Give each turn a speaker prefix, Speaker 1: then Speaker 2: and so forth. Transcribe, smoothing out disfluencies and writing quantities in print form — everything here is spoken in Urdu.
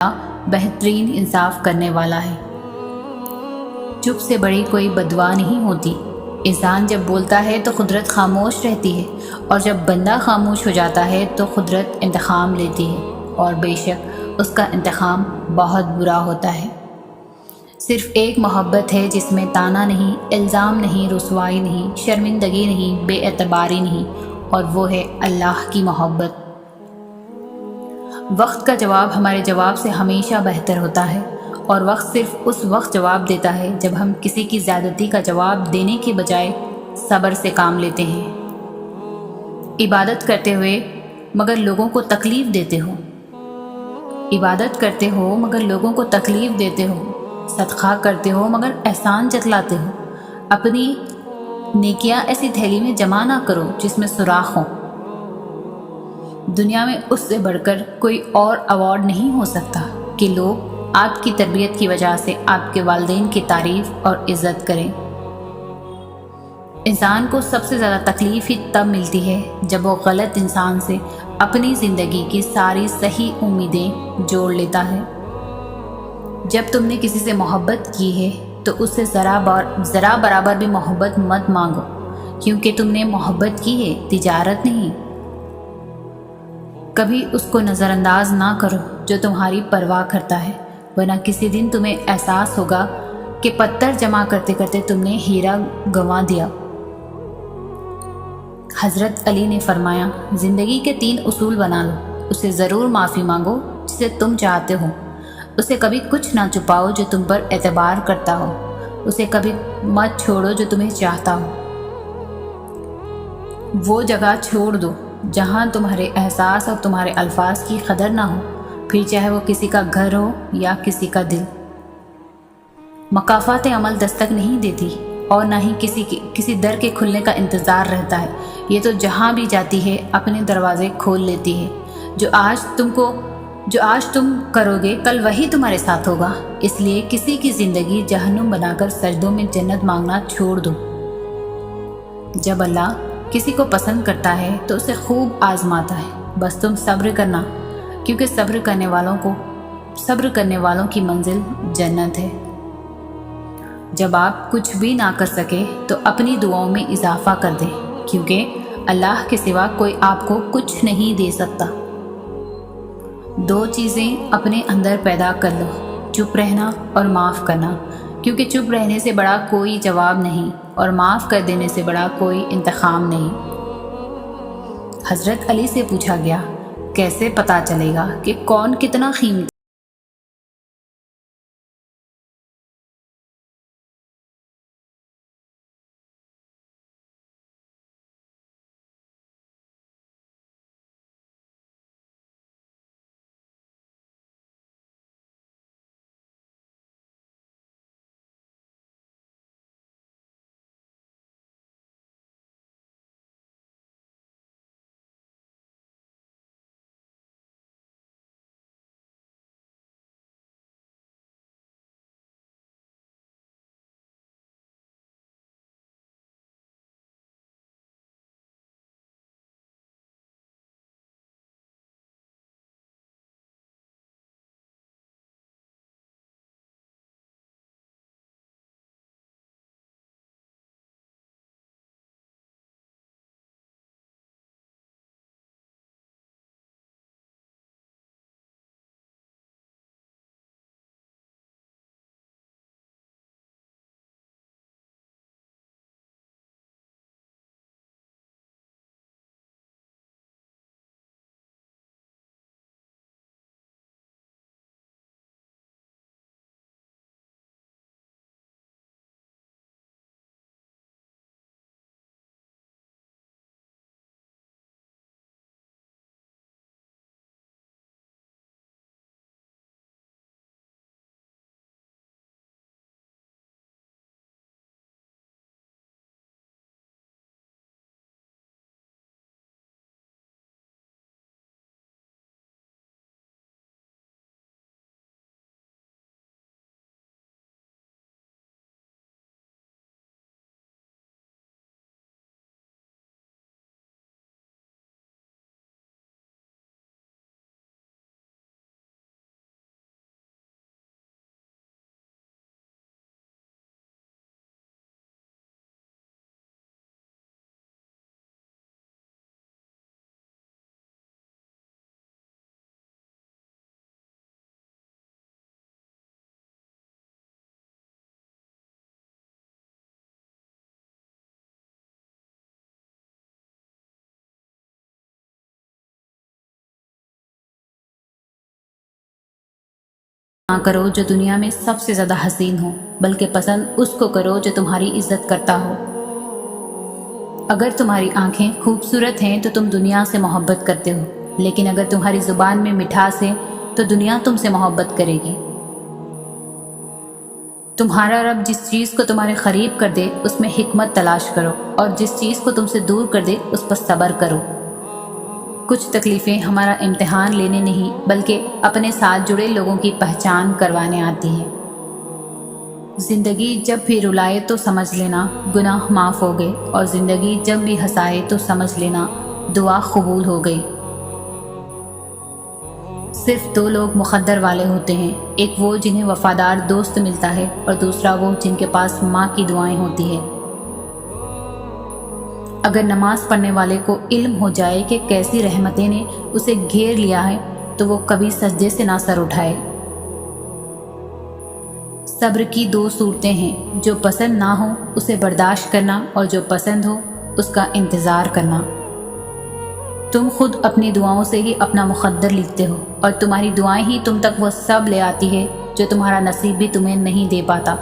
Speaker 1: بہترین انصاف کرنے والا ہے۔ چپ سے بڑی کوئی بددعا نہیں ہوتی۔ انسان جب بولتا ہے تو قدرت خاموش رہتی ہے، اور جب بندہ خاموش ہو جاتا ہے تو قدرت انتقام لیتی ہے، اور بے شک اس کا انتقام بہت برا ہوتا ہے۔ صرف ایک محبت ہے جس میں طعنہ نہیں، الزام نہیں، رسوائی نہیں، شرمندگی نہیں، بے اعتباری نہیں، اور وہ ہے اللہ کی محبت۔ وقت کا جواب ہمارے جواب سے ہمیشہ بہتر ہوتا ہے، اور وقت صرف اس وقت جواب دیتا ہے جب ہم کسی کی زیادتی کا جواب دینے کے بجائے صبر سے کام لیتے ہیں۔ عبادت کرتے ہوئے مگر لوگوں کو تکلیف دیتے ہو، عبادت کرتے ہو مگر لوگوں کو تکلیف دیتے ہو، صدقہ کرتے ہو مگر احسان جتلاتے ہو، اپنی نیکیاں ایسی تھیلی میں جمع نہ کرو جس میں سوراخ ہو۔ دنیا میں اس سے بڑھ کر کوئی اور ایوارڈ نہیں ہو سکتا کہ لوگ آپ کی تربیت کی وجہ سے آپ کے والدین کی تعریف اور عزت کریں۔ انسان کو سب سے زیادہ تکلیف ہی تب ملتی ہے جب وہ غلط انسان سے اپنی زندگی کی ساری صحیح امیدیں جوڑ لیتا ہے۔ جب تم نے کسی سے محبت کی ہے تو اس سے ذرا برابر بھی محبت مت مانگو، کیونکہ تم نے محبت کی ہے، تجارت نہیں۔ کبھی اس کو نظر انداز نہ کرو جو تمہاری پرواہ کرتا ہے، ورنہ کسی دن تمہیں احساس ہوگا کہ پتھر جمع کرتے کرتے تم نے ہیرا گنوا دیا۔ حضرت علی نے فرمایا، زندگی کے 3 اصول بنا لو، اسے ضرور معافی مانگو جسے تم چاہتے ہو، اسے کبھی کچھ نہ چھپاؤ جو تم پر اعتبار کرتا ہو، اسے کبھی مت چھوڑو جو تمہیں چاہتا ہو۔ وہ جگہ چھوڑ دو جہاں تمہارے احساس اور تمہارے الفاظ کی قدر نہ ہو، پھر چاہے وہ کسی کا گھر ہو یا کسی کا دل۔ مکافات عمل دستک نہیں دیتی، اور نہ ہی کسی در کے کھلنے کا انتظار رہتا ہے، یہ تو جہاں بھی جاتی ہے اپنے دروازے کھول لیتی ہے۔ جو آج تم کرو گے کل وہی تمہارے ساتھ ہوگا، اس لیے کسی کی زندگی جہنم بنا کر سجدوں میں جنت مانگنا چھوڑ دو۔ جب اللہ کسی کو پسند کرتا ہے تو اسے خوب آزماتا ہے، بس تم صبر کرنا، کیونکہ صبر کرنے والوں کی منزل جنت ہے۔ جب آپ کچھ بھی نہ کر سکے تو اپنی دعاؤں میں اضافہ کر دیں، کیونکہ اللہ کے سوا کوئی آپ کو کچھ نہیں دے سکتا۔ 2 چیزیں اپنے اندر پیدا کر لو، چپ رہنا اور معاف کرنا، کیونکہ چپ رہنے سے بڑا کوئی جواب نہیں، اور معاف کر دینے سے بڑا کوئی انتقام نہیں۔ حضرت علی سے پوچھا گیا، کیسے پتہ چلے گا کہ کون کتنا قیمتی نہ کرو جو دنیا میں سب سے زیادہ حسین ہو، بلکہ پسند اس کو کرو جو تمہاری عزت کرتا ہو۔ اگر تمہاری آنکھیں خوبصورت ہیں تو تم دنیا سے محبت کرتے ہو، لیکن اگر تمہاری زبان میں مٹھاس ہے تو دنیا تم سے محبت کرے گی۔ تمہارا رب جس چیز کو تمہارے قریب کر دے اس میں حکمت تلاش کرو، اور جس چیز کو تم سے دور کر دے اس پر صبر کرو۔ کچھ تکلیفیں ہمارا امتحان لینے نہیں بلکہ اپنے ساتھ جڑے لوگوں کی پہچان کروانے آتی ہیں۔ زندگی جب بھی رلائے تو سمجھ لینا گناہ معاف ہو گئے، اور زندگی جب بھی ہنسائے تو سمجھ لینا دعا قبول ہو گئی۔ صرف دو لوگ مقدر والے ہوتے ہیں، ایک وہ جنہیں وفادار دوست ملتا ہے، اور دوسرا وہ جن کے پاس ماں کی دعائیں ہوتی ہیں۔ اگر نماز پڑھنے والے کو علم ہو جائے کہ کیسی رحمتیں نے اسے گھیر لیا ہے تو وہ کبھی سجدے سے نہ سر اٹھائے۔ صبر کی دو صورتیں ہیں، جو پسند نہ ہو اسے برداشت کرنا، اور جو پسند ہو اس کا انتظار کرنا۔ تم خود اپنی دعاؤں سے ہی اپنا مقدر لکھتے ہو، اور تمہاری دعائیں ہی تم تک وہ سب لے آتی ہے جو تمہارا نصیب بھی تمہیں نہیں دے پاتا۔